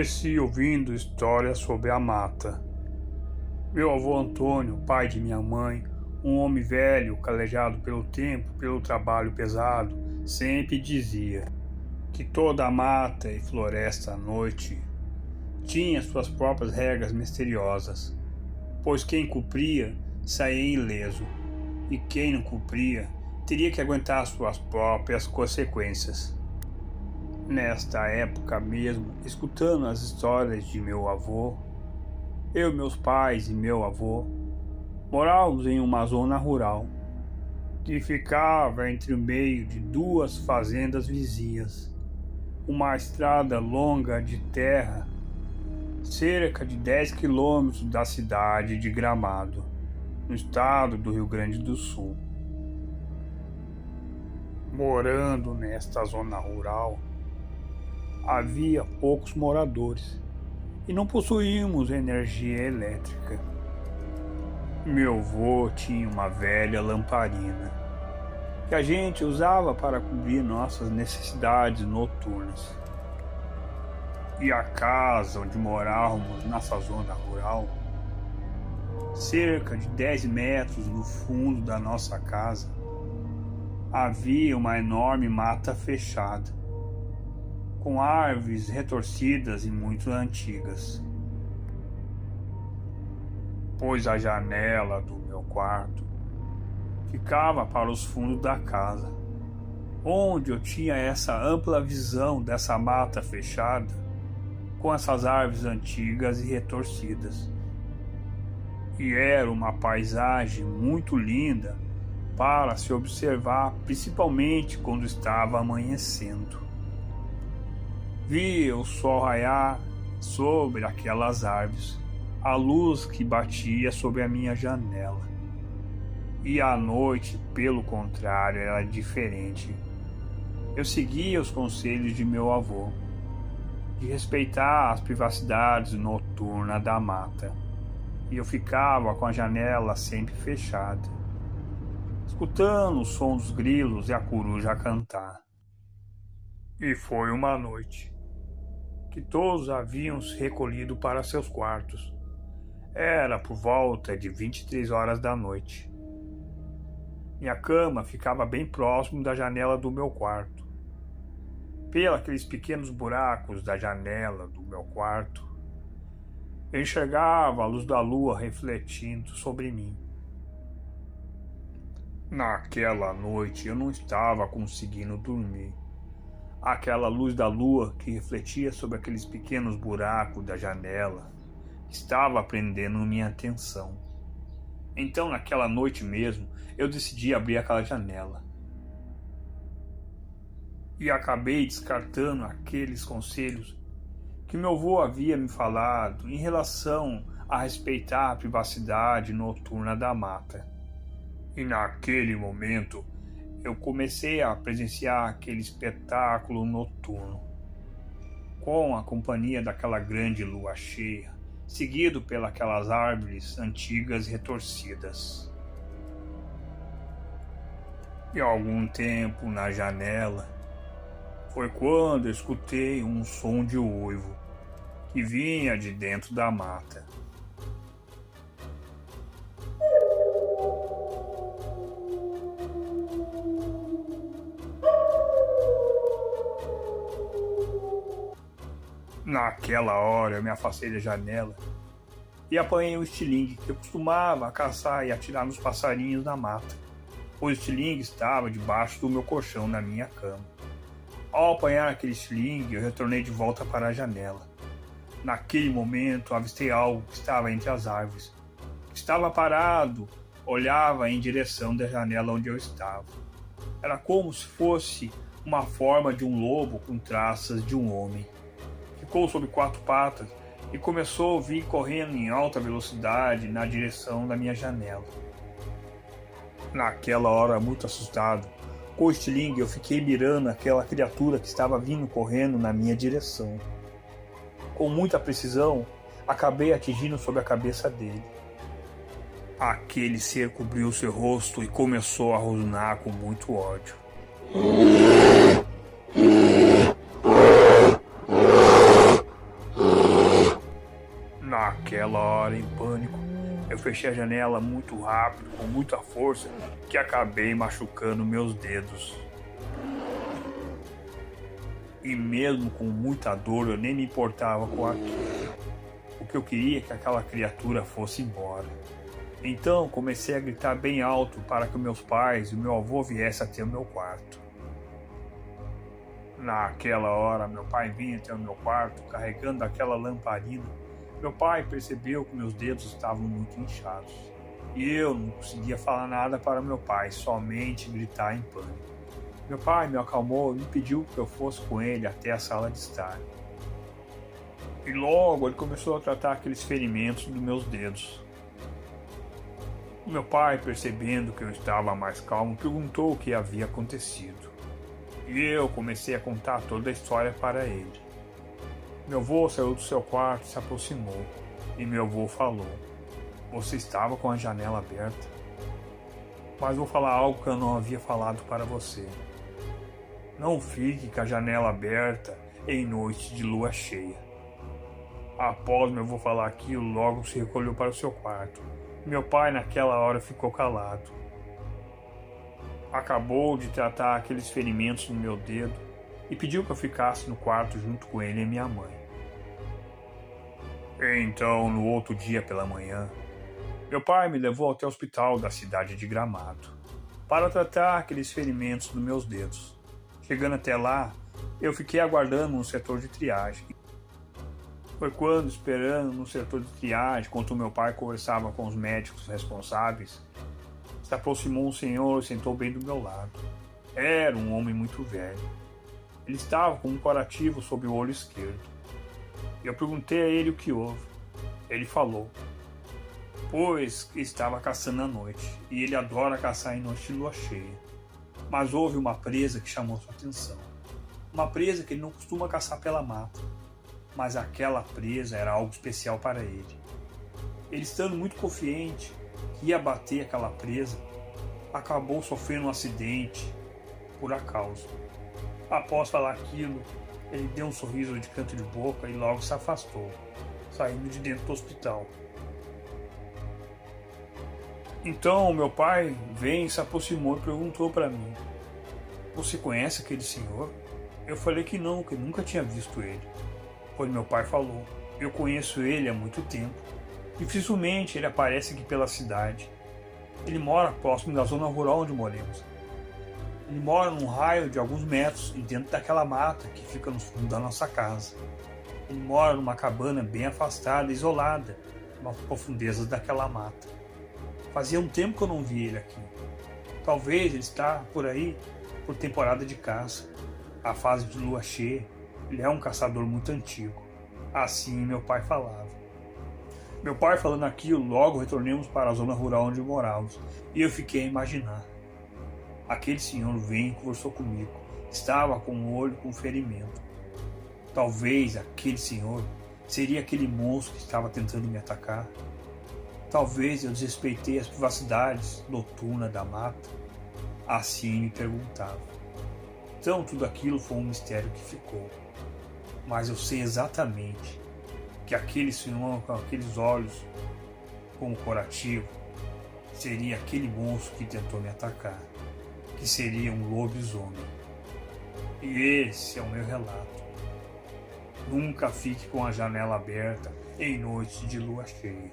Cresci ouvindo histórias sobre a mata. Meu avô Antônio, pai de minha mãe, um homem velho, calejado pelo tempo, pelo trabalho pesado, sempre dizia que toda a mata e floresta à noite tinha suas próprias regras misteriosas, pois quem cumpria saía ileso, e quem não cumpria teria que aguentar suas próprias consequências. Nesta época mesmo, escutando as histórias de meu avô, eu, meus pais e meu avô morávamos em uma zona rural que ficava entre o meio de duas fazendas vizinhas. Uma estrada longa de terra, cerca de 10 quilômetros da cidade de Gramado, no estado do Rio Grande do Sul. Morando nesta zona rural, havia poucos moradores e não possuíamos energia elétrica. Meu avô tinha uma velha lamparina que a gente usava para cobrir nossas necessidades noturnas. E a casa onde morávamos nessa zona rural, cerca de 10 metros no fundo da nossa casa, havia uma enorme mata fechada, com árvores retorcidas e muito antigas. Pois a janela do meu quarto ficava para os fundos da casa, onde eu tinha essa ampla visão dessa mata fechada, com essas árvores antigas e retorcidas. E era uma paisagem muito linda para se observar, principalmente quando estava amanhecendo. Via o sol raiar sobre aquelas árvores, a luz que batia sobre a minha janela. E a noite, pelo contrário, era diferente. Eu seguia os conselhos de meu avô, de respeitar as privacidades noturnas da mata, e eu ficava com a janela sempre fechada, escutando o som dos grilos e a coruja cantar. E foi uma noite que todos haviam se recolhido para seus quartos. Era por volta de 23 horas da noite. Minha cama ficava bem próximo da janela do meu quarto. Pelos pequenos buracos da janela do meu quarto, eu enxergava a luz da lua refletindo sobre mim. Naquela noite eu não estava conseguindo dormir. Aquela luz da lua que refletia sobre aqueles pequenos buracos da janela estava prendendo minha atenção. Então, naquela noite mesmo, eu decidi abrir aquela janela. E acabei descartando aqueles conselhos que meu avô havia me falado em relação a respeitar a privacidade noturna da mata. E naquele momento, eu comecei a presenciar aquele espetáculo noturno, com a companhia daquela grande lua cheia, seguido pelas árvores antigas e retorcidas. E algum tempo na janela, foi quando eu escutei um som de uivo que vinha de dentro da mata. Naquela hora eu me afastei da janela e apanhei um estilingue que eu costumava caçar e atirar nos passarinhos na mata. O estilingue estava debaixo do meu colchão na minha cama. Ao apanhar aquele estilingue, eu retornei de volta para a janela. Naquele momento, avistei algo que estava entre as árvores. Estava parado, olhava em direção da janela onde eu estava. Era como se fosse uma forma de um lobo com traças de um homem. Ficou sobre 4 patas e começou a vir correndo em alta velocidade na direção da minha janela. Naquela hora, muito assustado, com o estilingue eu fiquei mirando aquela criatura que estava vindo correndo na minha direção. Com muita precisão, acabei atingindo sobre a cabeça dele. Aquele ser cobriu seu rosto e começou a rosnar com muito ódio. Naquela hora, em pânico, eu fechei a janela muito rápido, com muita força, que acabei machucando meus dedos. E mesmo com muita dor, eu nem me importava com aquilo. O que eu queria é que aquela criatura fosse embora. Então comecei a gritar bem alto para que meus pais e o meu avô viessem até o meu quarto. Naquela hora, meu pai vinha até o meu quarto carregando aquela lamparina. Meu pai percebeu que meus dedos estavam muito inchados. E eu não conseguia falar nada para meu pai, somente gritar em pânico. Meu pai me acalmou e me pediu que eu fosse com ele até a sala de estar. E logo ele começou a tratar aqueles ferimentos dos meus dedos. Meu pai, percebendo que eu estava mais calmo, perguntou o que havia acontecido. E eu comecei a contar toda a história para ele. Meu avô saiu do seu quarto e se aproximou. E meu avô falou: "Você estava com a janela aberta? Mas vou falar algo que eu não havia falado para você. Não fique com a janela aberta em noite de lua cheia." Após meu avô falar aquilo, logo se recolheu para o seu quarto. Meu pai naquela hora ficou calado. Acabou de tratar aqueles ferimentos no meu dedo e pediu que eu ficasse no quarto junto com ele e minha mãe. Então, no outro dia pela manhã, meu pai me levou até o hospital da cidade de Gramado para tratar aqueles ferimentos nos meus dedos. Chegando até lá, eu fiquei aguardando no setor de triagem. Foi quando, esperando no setor de triagem, enquanto meu pai conversava com os médicos responsáveis, se aproximou um senhor e sentou bem do meu lado. Era um homem muito velho. Ele estava com um curativo sobre o olho esquerdo. Eu perguntei a ele o que houve. Ele falou: "Pois estava caçando à noite, e ele adora caçar em noite de lua cheia. Mas houve uma presa que chamou sua atenção. Uma presa que ele não costuma caçar pela mata. Mas aquela presa era algo especial para ele. Ele, estando muito confiante que ia bater aquela presa, acabou sofrendo um acidente por acaso. Após falar aquilo, ele deu um sorriso de canto de boca e logo se afastou, saindo de dentro do hospital. Então meu pai veio, se aproximou e perguntou para mim: "Você conhece aquele senhor?" Eu falei que não, que nunca tinha visto ele. Pois meu pai falou: "Eu conheço ele há muito tempo. Dificilmente ele aparece aqui pela cidade. Ele mora próximo da zona rural onde moramos. Ele mora num raio de alguns metros e dentro daquela mata que fica no fundo da nossa casa. Ele mora numa cabana bem afastada, isolada, nas profundezas daquela mata. Fazia um tempo que eu não vi ele aqui. Talvez ele está por aí por temporada de caça, a fase de lua cheia. Ele é um caçador muito antigo." Assim meu pai falava. Meu pai falando aquilo, logo retornamos para a zona rural onde morávamos, e eu fiquei a imaginar. Aquele senhor veio e conversou comigo. Estava com o olho com ferimento. Talvez aquele senhor seria aquele monstro que estava tentando me atacar. Talvez eu desrespeitei as privacidades noturnas da mata. Assim me perguntava. Então tudo aquilo foi um mistério que ficou. Mas eu sei exatamente que aquele senhor com aqueles olhos com o curativo seria aquele monstro que tentou me atacar, que seria um lobisomem. E esse é o meu relato. Nunca fique com a janela aberta em noite de lua cheia.